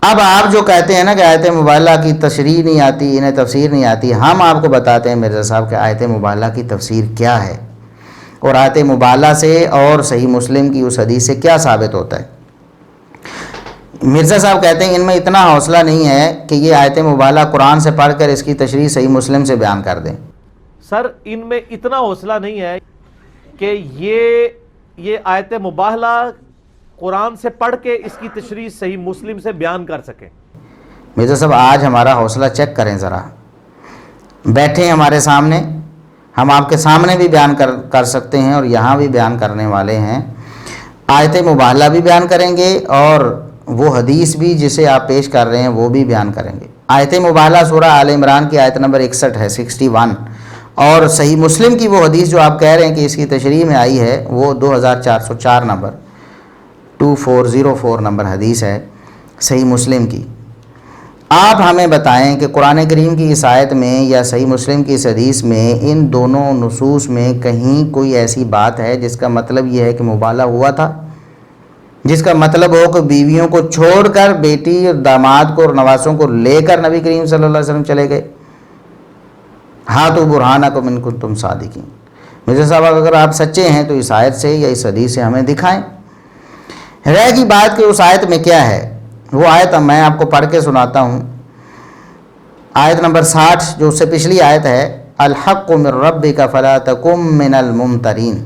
اب آپ جو کہتے ہیں نا کہ آیت مبالغہ کی تشریح نہیں آتی، انہیں تفسیر نہیں آتی، ہم آپ کو بتاتے ہیں مرزا صاحب کہ آیت مبالغہ کی تفسیر کیا ہے اور آیت مبالغہ سے اور صحیح مسلم کی اس حدیث سے کیا ثابت ہوتا ہے۔ مرزا صاحب کہتے ہیں ان میں اتنا حوصلہ نہیں ہے کہ یہ آیت مبالغہ قرآن سے پڑھ کر اس کی تشریح صحیح مسلم سے بیان کر دیں۔ سر ان میں اتنا حوصلہ نہیں ہے کہ یہ آیت مبالغہ قرآن سے پڑھ کے اس کی تشریح صحیح مسلم سے بیان کر سکیں۔ مرزا صاحب آج ہمارا حوصلہ چیک کریں ذرا، بیٹھیں ہمارے سامنے، ہم آپ کے سامنے بھی بیان کر سکتے ہیں اور یہاں بھی بیان کرنے والے ہیں، آیت مبالغہ بھی بیان کریں گے اور وہ حدیث بھی جسے آپ پیش کر رہے ہیں وہ بھی بیان کریں گے۔ آیت مبالغہ سورہ آل عمران کی آیت نمبر 61 ہے، 61، اور صحیح مسلم کی وہ حدیث جو آپ کہہ رہے ہیں کہ اس کی تشریح میں آئی ہے وہ 2404 نمبر 2404 نمبر حدیث ہے صحیح مسلم کی۔ آپ ہمیں بتائیں کہ قرآن کریم کی اس آیت میں یا صحیح مسلم کی اس حدیث میں ان دونوں نصوص میں کہیں کوئی ایسی بات ہے جس کا مطلب یہ ہے کہ مبالغہ ہوا تھا، جس کا مطلب ہو کہ بیویوں کو چھوڑ کر بیٹی اور داماد کو اور نواسوں کو لے کر نبی کریم صلی اللہ علیہ وسلم چلے گئے؟ ہاتھو برہانکم ان کنتم صادقین۔ مرزا صاحب اگر آپ سچے ہیں تو اس آیت سے یا اس حدیث سے ہمیں دکھائیں۔ رہ گی بات کہ اس آیت میں کیا ہے، وہ آیت میں آپ کو پڑھ کے سناتا ہوں۔ آیت نمبر 60 جو اس سے پچھلی آیت ہے، الحق من ربک فلا تکن من الممترین،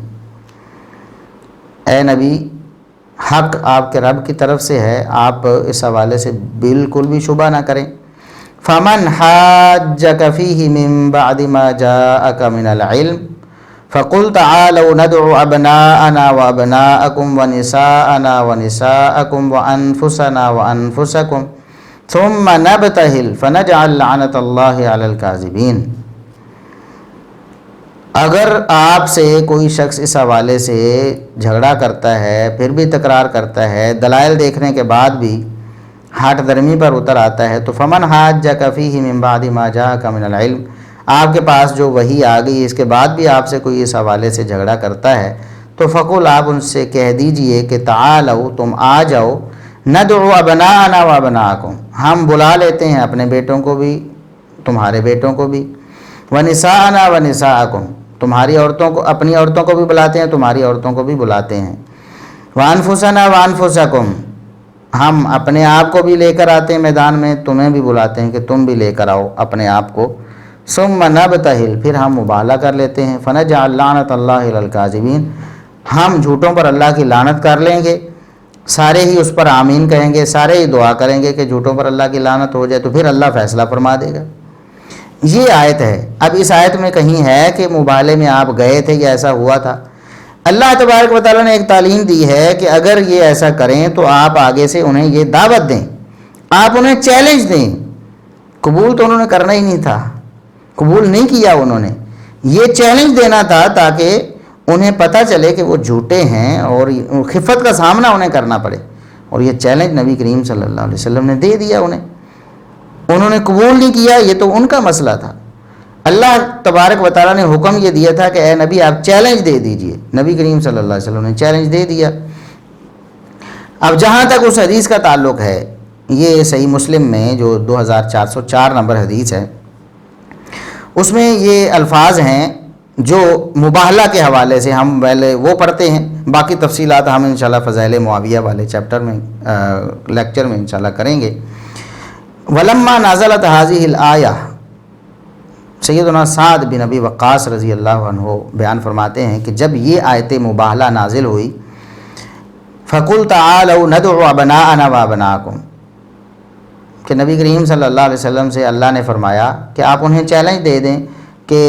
اے نبی حق آپ کے رب کی طرف سے ہے، آپ اس حوالے سے بالکل بھی شبہ نہ کریں۔ فمن حاجک فیہ من بعد ما جاءک من العلم فقل تعالوا ندعو ابناءنا وابناءکم ونساءنا ونساءکم وانفسنا وانفسکم ثم نبتہل فنجعل لعنت اللہ علی الکاذبین۔ اگر آپ سے کوئی شخص اس حوالے سے جھگڑا کرتا ہے، پھر بھی تکرار کرتا ہے، دلائل دیکھنے کے بعد بھی ہٹ درمی پر اتر آتا ہے، تو فمن حاجک فیہ من بعد ما جاءک من العلم، آپ کے پاس جو وحی آ گئی اس کے بعد بھی آپ سے کوئی اس حوالے سے جھگڑا کرتا ہے تو فقل آپ ان سے کہہ دیجئے کہ تعالوا تم آ جاؤ، ندعو ابناءنا وابناءکم، ہم بلا لیتے ہیں اپنے بیٹوں کو بھی تمہارے بیٹوں کو بھی، ونساءنا ونساءکم، تمہاری عورتوں کو اپنی عورتوں کو بھی بلاتے ہیں تمہاری عورتوں کو بھی بلاتے ہیں، وانفسنا وانفسکم، ہم اپنے آپ کو بھی لے کر آتے ہیں میدان میں، تمہیں بھی بلاتے ہیں کہ تم بھی لے کر آؤ اپنے آپ کو، ثم نبتہل، پھر ہم مبالغہ کر لیتے ہیں، فنجعل لعنت اللہ علی الکاذبین، ہم جھوٹوں پر اللہ کی لعنت کر لیں گے، سارے ہی اس پر آمین کہیں گے، سارے ہی دعا کریں گے کہ جھوٹوں پر اللہ کی لعنت ہو جائے، تو پھر اللہ فیصلہ فرما دے گا۔ یہ آیت ہے۔ اب اس آیت میں کہیں ہے کہ مبالغے میں آپ گئے تھے یا ایسا ہوا تھا؟ اللہ تبارک و تعالیٰ نے ایک تعلیم دی ہے کہ اگر یہ ایسا کریں تو آپ آگے سے انہیں یہ دعوت دیں، آپ انہیں چیلنج دیں۔ قبول تو انہوں نے کرنا ہی نہیں تھا، قبول نہیں کیا انہوں نے، یہ چیلنج دینا تھا تاکہ انہیں پتہ چلے کہ وہ جھوٹے ہیں اور خفت کا سامنا انہیں کرنا پڑے، اور یہ چیلنج نبی کریم صلی اللہ علیہ وسلم نے دے دیا انہوں نے قبول نہیں کیا، یہ تو ان کا مسئلہ تھا۔ اللہ تبارک و تعالیٰ نے حکم یہ دیا تھا کہ اے نبی آپ چیلنج دے دیجئے، نبی کریم صلی اللہ علیہ وسلم نے چیلنج دے دیا۔ اب جہاں تک اس حدیث کا تعلق ہے، یہ صحیح مسلم میں جو 2404 نمبر حدیث ہے، اس میں یہ الفاظ ہیں جو مباہلہ کے حوالے سے ہم پہلے وہ پڑھتے ہیں، باقی تفصیلات ہم انشاءاللہ فضائل معاویہ والے چیپٹر میں لیکچر میں انشاءاللہ کریں گے۔ ولما نازلت هذه الآیہ، سیدنا سعد بن ابی وقاص رضی اللہ عنہ بیان فرماتے ہیں کہ جب یہ آیت مباہلہ نازل ہوئی، فَقُلْ تَعَالَوْا نَدْعُ أَبْنَاءَنَا وَأَبْنَاءَكُمْ، کہ نبی کریم صلی اللہ علیہ وسلم سے اللہ نے فرمایا کہ آپ انہیں چیلنج دے دیں کہ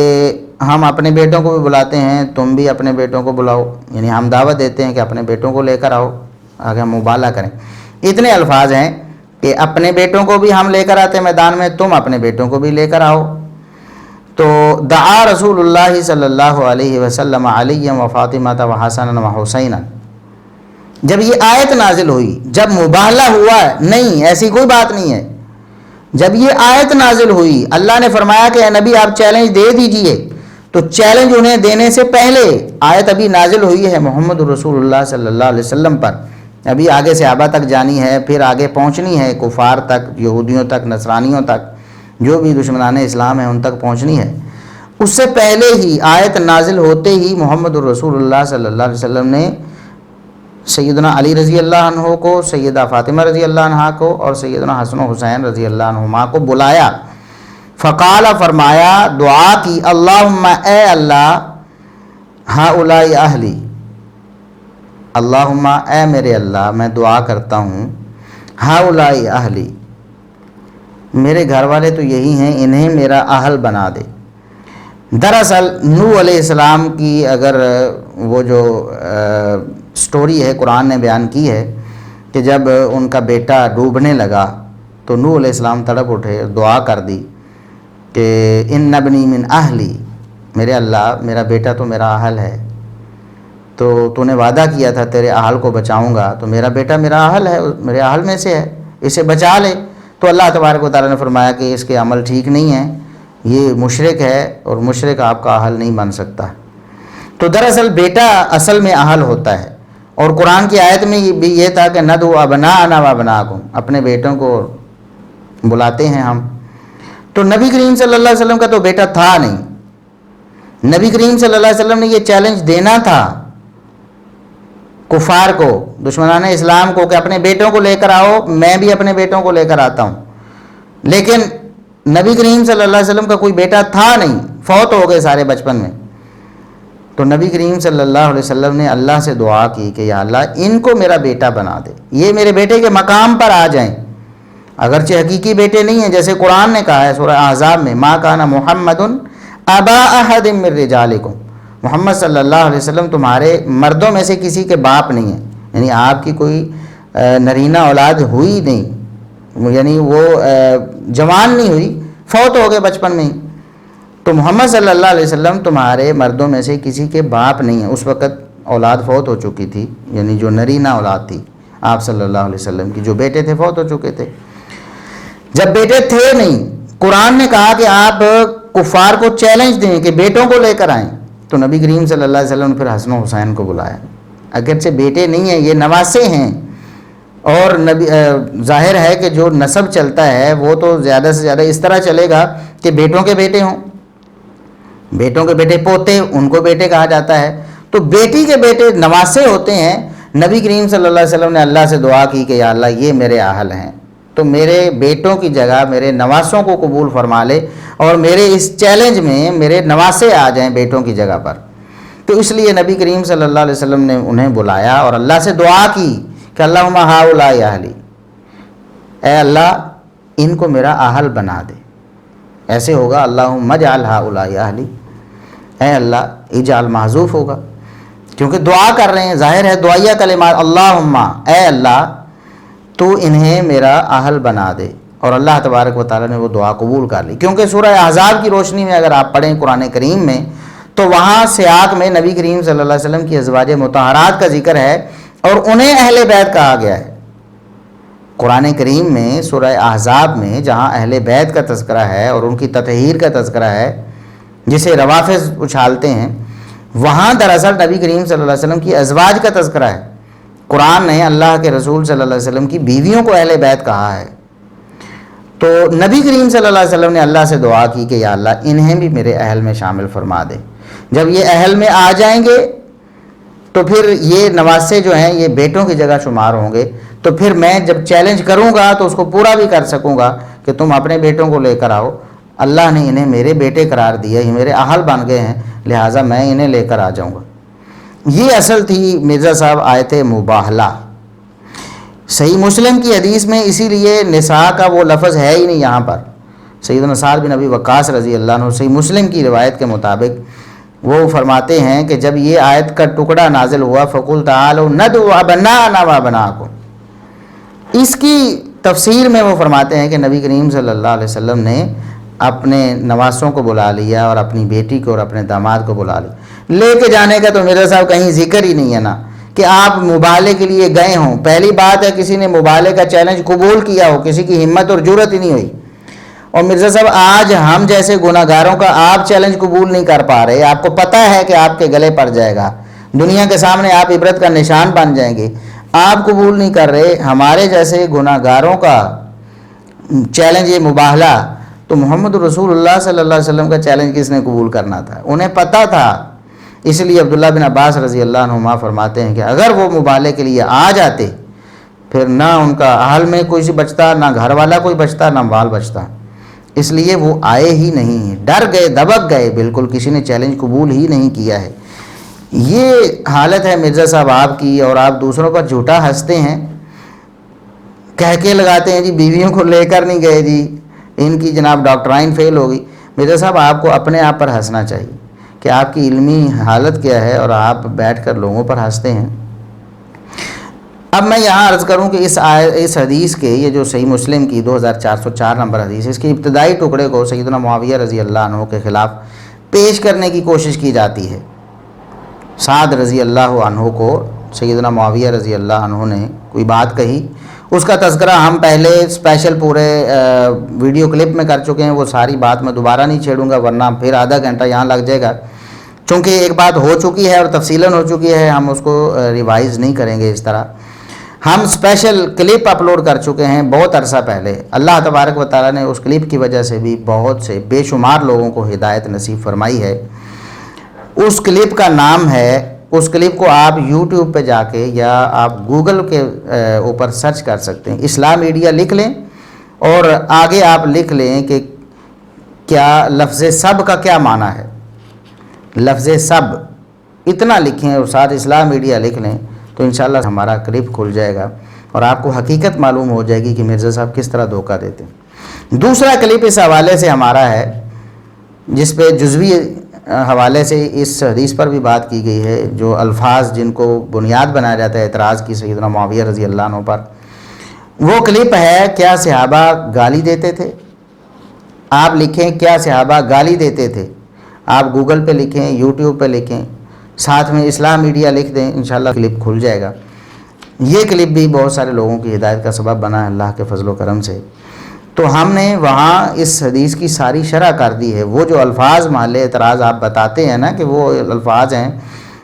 ہم اپنے بیٹوں کو بھی بلاتے ہیں، تم بھی اپنے بیٹوں کو بلاؤ، یعنی ہم دعوت دیتے ہیں کہ اپنے بیٹوں کو لے کر آؤ، آگے ہم مباہلہ کریں۔ اتنے الفاظ ہیں کہ اپنے بیٹوں کو بھی ہم لے کر آتے میدان میں، تم اپنے بیٹوں کو بھی لے کر آؤ۔ تو دعا رسول اللہ صلی اللہ علیہ وسلم علی و فاطمہ و حسن و حسین، جب یہ آیت نازل ہوئی، جب مباہلہ ہوا ہے، نہیں ایسی کوئی بات نہیں ہے، جب یہ آیت نازل ہوئی اللہ نے فرمایا کہ اے نبی آپ چیلنج دے دیجئے، تو چیلنج انہیں دینے سے پہلے آیت ابھی نازل ہوئی ہے محمد رسول اللہ صلی اللہ علیہ وسلم پر ابھی آگے صحابہ تک جانی ہے، پھر آگے پہنچنی ہے کفار تک، یہودیوں تک، نصرانیوں تک، جو بھی دشمنان اسلام ہیں ان تک پہنچنی ہے۔ اس سے پہلے ہی آیت نازل ہوتے ہی محمد الرسول اللہ صلی اللہ علیہ وسلم نے سیدنا علی رضی اللہ عنہ کو، سیدہ فاطمہ رضی اللہ عنہ کو اور سیدنا حسن و حسین رضی اللہ عنہما کو بلایا، فقال فرمایا، دعا کی، اللہم اے اللہ، ہؤلاء اہلی، اللہم اے میرے اللہ، میں دعا کرتا ہوں، ہؤلاء اہلی، میرے گھر والے تو یہی ہیں، انہیں میرا اہل بنا دے۔ دراصل نوح علیہ السلام کی اگر وہ جو سٹوری ہے قرآن نے بیان کی ہے کہ جب ان کا بیٹا ڈوبنے لگا تو نوح علیہ السلام تڑپ اٹھے، دعا کر دی کہ ان ابنی من اہلی، میرے اللہ میرا بیٹا تو میرا اہل ہے، تو نے وعدہ کیا تھا تیرے اہل کو بچاؤں گا، تو میرا بیٹا میرا اہل ہے، میرے اہل میں سے ہے، اسے بچا لے۔ تو اللہ تبارک و تعالیٰ نے فرمایا کہ اس کے عمل ٹھیک نہیں ہے، یہ مشرک ہے اور مشرک آپ کا اہل نہیں بن سکتا۔ تو دراصل بیٹا اصل میں اہل ہوتا ہے، اور قرآن کی آیت میں بھی یہ تھا کہ ندعو ابناءنا وابناءکم، اپنے بیٹوں کو بلاتے ہیں ہم۔ تو نبی کریم صلی اللہ علیہ وسلم کا تو بیٹا تھا نہیں، نبی کریم صلی اللہ علیہ وسلم نے یہ چیلنج دینا تھا کفار کو، دشمنان اسلام کو، کہ اپنے بیٹوں کو لے کر آؤ، میں بھی اپنے بیٹوں کو لے کر آتا ہوں۔ لیکن نبی کریم صلی اللہ علیہ وسلم کا کوئی بیٹا تھا نہیں، فوت ہو گئے سارے بچپن میں۔ تو نبی کریم صلی اللہ علیہ وسلم نے اللہ سے دعا کی کہ یا اللہ ان کو میرا بیٹا بنا دے، یہ میرے بیٹے کے مقام پر آ جائیں، اگرچہ حقیقی بیٹے نہیں ہیں، جیسے قرآن نے کہا ہے سورہ احزاب میں، ما کان محمد ابا احد من رجالکم، محمد صلی اللہ علیہ وسلم تمہارے مردوں میں سے کسی کے باپ نہیں ہیں، یعنی آپ کی کوئی نرینہ اولاد ہوئی نہیں، یعنی وہ جوان نہیں ہوئی، فوت ہو گئے بچپن میں ہی۔ تو محمد صلی اللہ علیہ وسلم تمہارے مردوں میں سے کسی کے باپ نہیں ہیں، اس وقت اولاد فوت ہو چکی تھی، یعنی جو نرینہ اولاد تھی آپ صلی اللہ علیہ وسلم کی، جو بیٹے تھے فوت ہو چکے تھے۔ جب بیٹے تھے نہیں، قرآن نے کہا کہ آپ کفار کو چیلنج دیں کہ بیٹوں کو لے کر آئیں، تو نبی کریم صلی اللہ علیہ وسلم نے پھر حسن و حسین کو بلایا، اگرچہ بیٹے نہیں ہیں، یہ نواسے ہیں، اور ظاہر ہے کہ جو نسب چلتا ہے وہ تو زیادہ سے زیادہ اس طرح چلے گا کہ بیٹوں کے بیٹے ہوں، بیٹوں کے بیٹے پوتے، ان کو بیٹے کہا جاتا ہے، تو بیٹی کے بیٹے نواسے ہوتے ہیں۔ نبی کریم صلی اللہ علیہ وسلم نے اللہ سے دعا کی کہ یا اللہ یہ میرے اہل ہیں، تو میرے بیٹوں کی جگہ میرے نواسوں کو قبول فرما لے، اور میرے اس چیلنج میں میرے نواسے آ جائیں بیٹوں کی جگہ پر۔ تو اس لیے نبی کریم صلی اللہ علیہ وسلم نے انہیں بلایا اور اللہ سے دعا کی کہ اللہم ہؤلاء اہلی، اے اللہ ان کو میرا اہل بنا دے۔ ایسے ہوگا اللہم اجعل ہؤلاء اہلی، اے اللہ اجعل محذوف ہوگا، کیونکہ دعا کر رہے ہیں، ظاہر ہے دعائیہ کلمات، اللہم اے اللہ تو انہیں میرا اہل بنا دے، اور اللہ تبارک و تعالیٰ نے وہ دعا قبول کر لی۔ کیونکہ سورہ احزاب کی روشنی میں اگر آپ پڑھیں قرآن کریم میں، تو وہاں سیاق میں نبی کریم صلی اللہ علیہ وسلم کی ازواج مطہرات کا ذکر ہے، اور انہیں اہل بیت کہا گیا ہے۔ قرآن کریم میں سورہ احزاب میں جہاں اہل بیت کا تذکرہ ہے اور ان کی تطہیر کا تذکرہ ہے، جسے روافض اچھالتے ہیں، وہاں دراصل نبی کریم صلی اللہ علیہ وسلم کی ازواج کا تذکرہ ہے۔ قرآن نے اللہ کے رسول صلی اللہ علیہ وسلم کی بیویوں کو اہل بیت کہا ہے۔ تو نبی کریم صلی اللہ علیہ وسلم نے اللہ سے دعا کی کہ یا اللہ انہیں بھی میرے اہل میں شامل فرما دے۔ جب یہ اہل میں آ جائیں گے تو پھر یہ نواسے جو ہیں یہ بیٹوں کی جگہ شمار ہوں گے، تو پھر میں جب چیلنج کروں گا تو اس کو پورا بھی کر سکوں گا کہ تم اپنے بیٹوں کو لے کر آؤ، اللہ نے انہیں میرے بیٹے قرار دیا، یہ میرے اہل بن گئے ہیں، لہٰذا میں انہیں لے کر آ جاؤں گا۔ یہ اصل تھی مرزا صاحب آیت مباہلہ۔ صحیح مسلم کی حدیث میں اسی لیے نساء کا وہ لفظ ہے ہی نہیں یہاں پر۔ سیدنا سعد بن ابی وقاص رضی اللہ عنہ صحیح مسلم کی روایت کے مطابق وہ فرماتے ہیں کہ جب یہ آیت کا ٹکڑا نازل ہوا فَقُلْ تَعَالَوْا نَدْعُ أَبْنَاءَنَا وَأَبْنَاءَكُمْ، اس کی تفسیر میں وہ فرماتے ہیں کہ نبی کریم صلی اللہ علیہ وسلم نے اپنے نواسوں کو بلا لیا اور اپنی بیٹی کو اور اپنے داماد کو بلا لیا۔ لے کے جانے کا تو میرے صاحب کہیں ذکر ہی نہیں ہے نا کہ آپ مبالے کے لیے گئے ہوں۔ پہلی بات ہے کسی نے مبالے کا چیلنج قبول کیا ہو، کسی کی ہمت اور جرأت ہی نہیں ہوئی۔ اور مرزا صاحب آج ہم جیسے گناہ گاروں کا آپ چیلنج قبول نہیں کر پا رہے، آپ کو پتہ ہے کہ آپ کے گلے پڑ جائے گا، دنیا کے سامنے آپ عبرت کا نشان بن جائیں گے، آپ قبول نہیں کر رہے ہمارے جیسے گناہ گاروں کا چیلنج یہ مباہلہ، تو محمد رسول اللہ صلی اللہ علیہ وسلم کا چیلنج کس نے قبول کرنا تھا؟ انہیں پتہ تھا۔ اس لیے عبداللہ بن عباس رضی اللہ عنہما فرماتے ہیں کہ اگر وہ مباہلے کے لیے آ جاتے پھر نہ ان کا اہل میں کوئی بچتا، نہ گھر والا کوئی بچتا، نہ مال بچتا، اس لیے وہ آئے ہی نہیں، ڈر گئے، دبک گئے، بالکل کسی نے چیلنج قبول ہی نہیں کیا ہے۔ یہ حالت ہے مرزا صاحب آپ کی، اور آپ دوسروں پر جھوٹا ہنستے ہیں، کہہ کے لگاتے ہیں جی بیویوں کو لے کر نہیں گئے، جی ان کی جناب ڈاکٹرائن فیل ہوگی۔ مرزا صاحب آپ کو اپنے آپ پر ہنسنا چاہیے کہ آپ کی علمی حالت کیا ہے، اور آپ بیٹھ کر لوگوں پر ہنستے ہیں۔ اب میں یہاں عرض کروں کہ اس حدیث کے، یہ جو صحیح مسلم کی 2404 نمبر حدیث ہے، اس کے ابتدائی ٹکڑے کو سیدنا معاویہ رضی اللہ عنہ کے خلاف پیش کرنے کی کوشش کی جاتی ہے۔ سعد رضی اللہ عنہ کو سیدنا معاویہ رضی اللہ عنہ نے کوئی بات کہی، اس کا تذکرہ ہم پہلے اسپیشل پورے ویڈیو کلپ میں کر چکے ہیں، وہ ساری بات میں دوبارہ نہیں چھیڑوں گا ورنہ پھر آدھا گھنٹہ یہاں لگ جائے گا۔ چونکہ ایک بات ہو چکی ہے اور تفصیلاً ہو چکی ہے، ہم اس کو ریوائز نہیں کریں گے اس طرح۔ ہم اسپیشل کلپ اپلوڈ کر چکے ہیں بہت عرصہ پہلے، اللہ تبارک و تعالیٰ نے اس کلپ کی وجہ سے بھی بہت سے بے شمار لوگوں کو ہدایت نصیب فرمائی ہے۔ اس کلپ کا نام ہے، اس کلپ کو آپ یوٹیوب پہ جا کے یا آپ گوگل کے اوپر سرچ کر سکتے ہیں، اسلام میڈیا لکھ لیں اور آگے آپ لکھ لیں کہ کیا لفظ سب کا کیا معنی ہے، لفظ سب اتنا لکھیں اور ساتھ اسلام میڈیا لکھ لیں تو انشاءاللہ ہمارا کلپ کھل جائے گا اور آپ کو حقیقت معلوم ہو جائے گی کہ مرزا صاحب کس طرح دھوکہ دیتے ہیں۔ دوسرا کلپ اس حوالے سے ہمارا ہے جس پہ جزوی حوالے سے اس حدیث پر بھی بات کی گئی ہے، جو الفاظ جن کو بنیاد بنایا جاتا ہے اعتراض کی سیدنا معاویہ رضی اللہ عنہ پر، وہ کلپ ہے کیا صحابہ گالی دیتے تھے؟ آپ لکھیں کیا صحابہ گالی دیتے تھے، آپ گوگل پہ لکھیں، یوٹیوب پہ لکھیں، ساتھ میں اسلام میڈیا لکھ دیں، انشاءاللہ کلپ کھل جائے گا۔ یہ کلپ بھی بہت سارے لوگوں کی ہدایت کا سبب بنا ہے اللہ کے فضل و کرم سے۔ تو ہم نے وہاں اس حدیث کی ساری شرح کر دی ہے، وہ جو الفاظ محل اعتراض آپ بتاتے ہیں نا کہ وہ الفاظ ہیں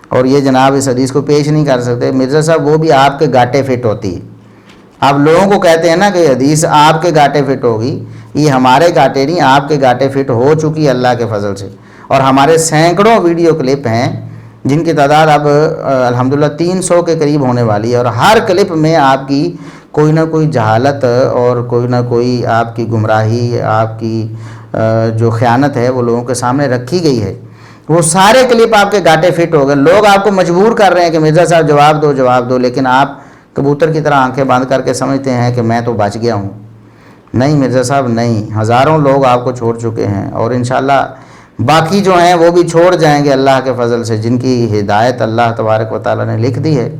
اور یہ جناب اس حدیث کو پیش نہیں کر سکتے، مرزا صاحب وہ بھی آپ کے گاٹے فٹ ہوتی ہے۔ آپ لوگوں کو کہتے ہیں نا کہ حدیث آپ کے گاٹے فٹ ہوگی، یہ ہمارے گاٹے نہیں، آپ کے گاٹے فٹ ہو چکی ہے اللہ کے فضل سے، اور ہمارے سینکڑوں ویڈیو کلپ ہیں جن کی تعداد اب الحمدللہ 300 کے قریب ہونے والی ہے، اور ہر کلپ میں آپ کی کوئی نہ کوئی جہالت اور کوئی نہ کوئی آپ کی گمراہی، آپ کی جو خیانت ہے وہ لوگوں کے سامنے رکھی گئی ہے۔ وہ سارے کلپ آپ کے گاٹے فٹ ہو گئے، لوگ آپ کو مجبور کر رہے ہیں کہ مرزا صاحب جواب دو، لیکن آپ کبوتر کی طرح آنکھیں بند کر کے سمجھتے ہیں کہ میں تو بچ گیا ہوں۔ نہیں مرزا صاحب نہیں، ہزاروں لوگ آپ کو چھوڑ چکے ہیں اور انشاءاللہ باقی جو ہیں وہ بھی چھوڑ جائیں گے اللہ کے فضل سے، جن کی ہدایت اللہ تبارک و تعالیٰ نے لکھ دی ہے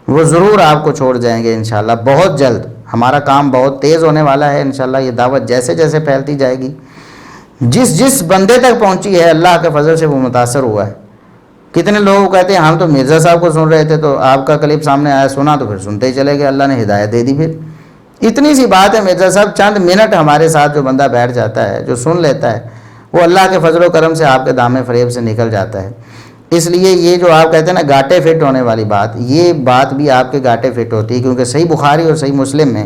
وہ ضرور آپ کو چھوڑ جائیں گے انشاءاللہ بہت جلد۔ ہمارا کام بہت تیز ہونے والا ہے انشاءاللہ، یہ دعوت جیسے جیسے پھیلتی جائے گی، جس بندے تک پہنچی ہے اللہ کے فضل سے وہ متاثر ہوا ہے۔ کتنے لوگ کہتے ہیں ہم تو مرزا صاحب کو سن رہے تھے، تو آپ کا کلپ سامنے آیا سنا تو پھر سنتے ہی چلے گئے، اللہ نے ہدایت دے دی۔ پھر اتنی سی بات ہے مرزا صاحب، چند منٹ ہمارے ساتھ جو بندہ بیٹھ جاتا ہے، جو سن لیتا ہے، وہ اللہ کے فضل و کرم سے آپ کے دامن فریب سے نکل جاتا ہے۔ اس لیے یہ جو آپ کہتے ہیں نا گاٹے فٹ ہونے والی بات، یہ بات بھی آپ کے گاٹے فٹ ہوتی ہے، کیونکہ صحیح بخاری اور صحیح مسلم میں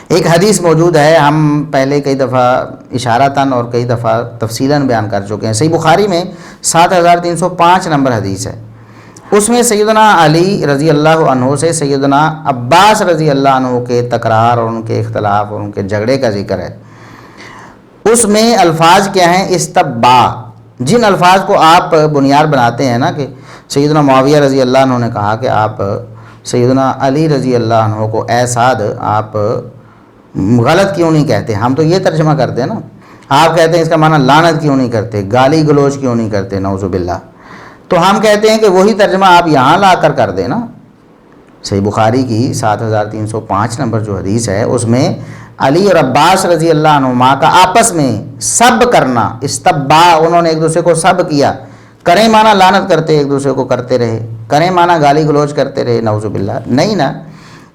ایک حدیث موجود ہے، ہم پہلے کئی دفعہ اشارتاً اور کئی دفعہ تفصیلاً بیان کر چکے ہیں۔ صحیح بخاری میں 7305 نمبر حدیث ہے، اس میں سیدنا علی رضی اللہ عنہ سے سیدنا عباس رضی اللہ عنہ کے تکرار اور ان کے اختلاف اور ان کے جھگڑے کا ذکر ہے۔ اس میں الفاظ کیا ہیں؟ استبا، جن الفاظ کو آپ بنیاد بناتے ہیں نا کہ سیدنا معاویہ رضی اللہ عنہ نے کہا کہ آپ سیدنا علی رضی اللہ عنہ کو اے سعد آپ غلط کیوں نہیں کہتے، ہم تو یہ ترجمہ کرتے ہیں نا، آپ کہتے ہیں اس کا معنی لعنت کیوں نہیں کرتے، گالی گلوچ کیوں نہیں کرتے، نعوذ باللہ، تو ہم کہتے ہیں کہ وہی ترجمہ آپ یہاں لا کر کر دیں نا۔ صحیح بخاری کی 7305 نمبر جو حدیث ہے اس میں علی اور عباس رضی اللہ عنہما کا آپس میں سب کرنا، استبا، انہوں نے ایک دوسرے کو سب کیا، کریں مانا لعنت کرتے ایک دوسرے کو کرتے رہے، کریں مانا گالی گلوچ کرتے رہے، نعوذ باللہ، نہیں نا،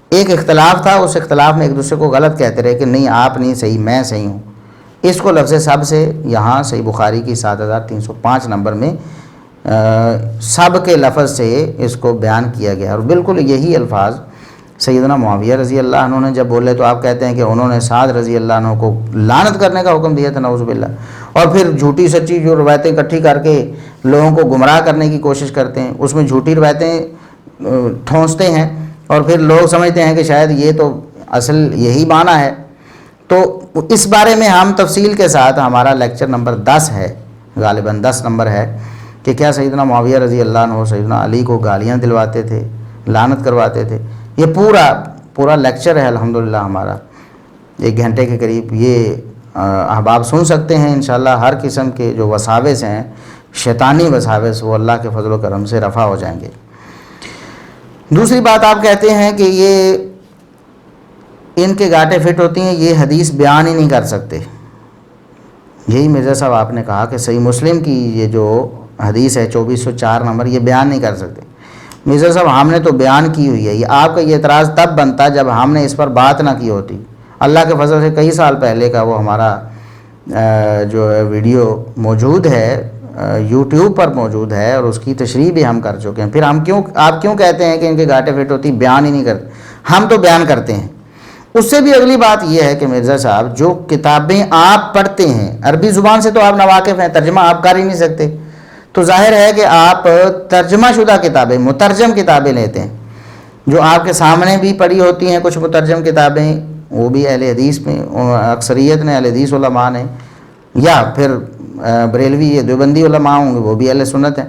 ایک اختلاف تھا، اس اختلاف میں ایک دوسرے کو غلط کہتے رہے کہ نہیں آپ نہیں صحیح میں صحیح ہوں۔ اس کو لفظ سب سے یہاں صحیح بخاری کی 7305 نمبر میں سب کے لفظ سے اس کو بیان کیا گیا، اور بالکل یہی الفاظ سیدنا معاویہ رضی اللہ عنہ نے جب بولے تو آپ کہتے ہیں کہ انہوں نے سعد رضی اللہ عنہ کو لعنت کرنے کا حکم دیا تھا، نعوذ باللہ، اور پھر جھوٹی سچی جو روایتیں اکٹھی کر کے لوگوں کو گمراہ کرنے کی کوشش کرتے ہیں، اس میں جھوٹی روایتیں ٹھونستے ہیں اور پھر لوگ سمجھتے ہیں کہ شاید یہ تو اصل یہی معنی ہے۔ تو اس بارے میں ہم تفصیل کے ساتھ، ہمارا لیکچر نمبر 10 ہے، غالباً 10 نمبر ہے، کہ کیا سیدنا معاویہ رضی اللہ عنہ سیدنا علی کو گالیاں دلواتے تھے، لعنت کرواتے تھے۔ یہ پورا لیکچر ہے الحمدللہ ہمارا، 1 گھنٹے کے قریب، یہ احباب سن سکتے ہیں انشاءاللہ۔ ہر قسم کے جو وساوس ہیں، شیطانی وساوس، وہ اللہ کے فضل و کرم سے رفع ہو جائیں گے۔ دوسری بات آپ کہتے ہیں کہ یہ ان کے گاٹے فٹ ہوتی ہیں، یہ حدیث بیان ہی نہیں کر سکتے۔ یہی مرزا صاحب آپ نے کہا کہ صحیح مسلم کی یہ جو حدیث ہے 2404 نمبر، یہ بیان نہیں کر سکتے۔ مرزا صاحب ہم نے تو بیان کی ہوئی ہے، یہ آپ کا یہ اعتراض تب بنتا جب ہم نے اس پر بات نہ کی ہوتی۔ اللہ کے فضل سے کئی سال پہلے کا وہ ہمارا جو ویڈیو موجود ہے، یوٹیوب پر موجود ہے، اور اس کی تشریح بھی ہم کر چکے ہیں۔ پھر آپ کیوں کہتے ہیں کہ ان کے گاٹے فٹ ہوتی، بیان ہی نہیں کرتے؟ ہم تو بیان کرتے ہیں۔ اس سے بھی اگلی بات یہ ہے کہ مرزا صاحب جو کتابیں آپ پڑھتے ہیں، عربی زبان سے تو آپ ناواقف ہیں، ترجمہ آپ کر ہی نہیں سکتے، تو ظاہر ہے کہ آپ ترجمہ شدہ کتابیں، مترجم کتابیں لیتے ہیں، جو آپ کے سامنے بھی پڑھی ہوتی ہیں کچھ مترجم کتابیں، وہ بھی اہل حدیث میں اکثریت نے اہل حدیث علماء نے، یا پھر بریلوی یا دیوبندی علماء ہوں گے، وہ بھی اہل سنت ہیں،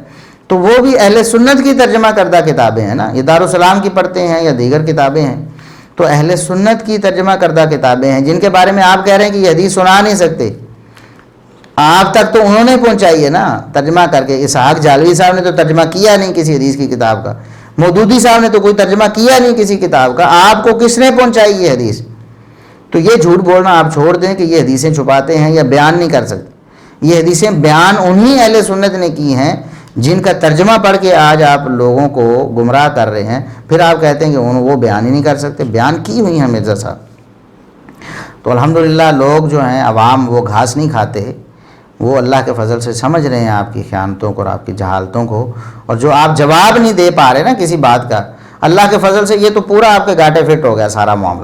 تو وہ بھی اہل سنت کی ترجمہ کردہ کتابیں ہیں نا، یہ دارالسلام کی پڑھتے ہیں یا دیگر کتابیں ہیں، تو اہل سنت کی ترجمہ کردہ کتابیں ہیں، جن کے بارے میں آپ کہہ رہے ہیں کہ یہ حدیث سنا نہیں سکتے۔ آپ تک تو انہوں نے پہنچائی ہے نا ترجمہ کر کے۔ اسحاق جالوی صاحب نے تو ترجمہ کیا نہیں کسی حدیث کی کتاب کا، مودودی صاحب نے تو کوئی ترجمہ کیا نہیں کسی کتاب کا، آپ کو کس نے پہنچائی یہ حدیث؟ تو یہ جھوٹ بولنا آپ چھوڑ دیں کہ یہ حدیثیں چھپاتے ہیں یا بیان نہیں کر سکتے۔ یہ حدیثیں بیان انہی اہل سنت نے کی ہیں جن کا ترجمہ پڑھ کے آج آپ لوگوں کو گمراہ کر رہے ہیں، پھر آپ کہتے ہیں کہ وہ بیان ہی نہیں کر سکتے۔ بیان کی ہوئی ہیں مرزا صاحب۔ تو الحمدللہ لوگ جو ہیں عوام، وہ گھاس نہیں کھاتے، وہ اللہ کے فضل سے سمجھ رہے ہیں آپ کی خیانتوں کو اور آپ کی جہالتوں کو، اور جو آپ جواب نہیں دے پا رہے نا کسی بات کا، اللہ کے فضل سے یہ تو پورا آپ کے گاٹے فٹ ہو گیا سارا معاملہ۔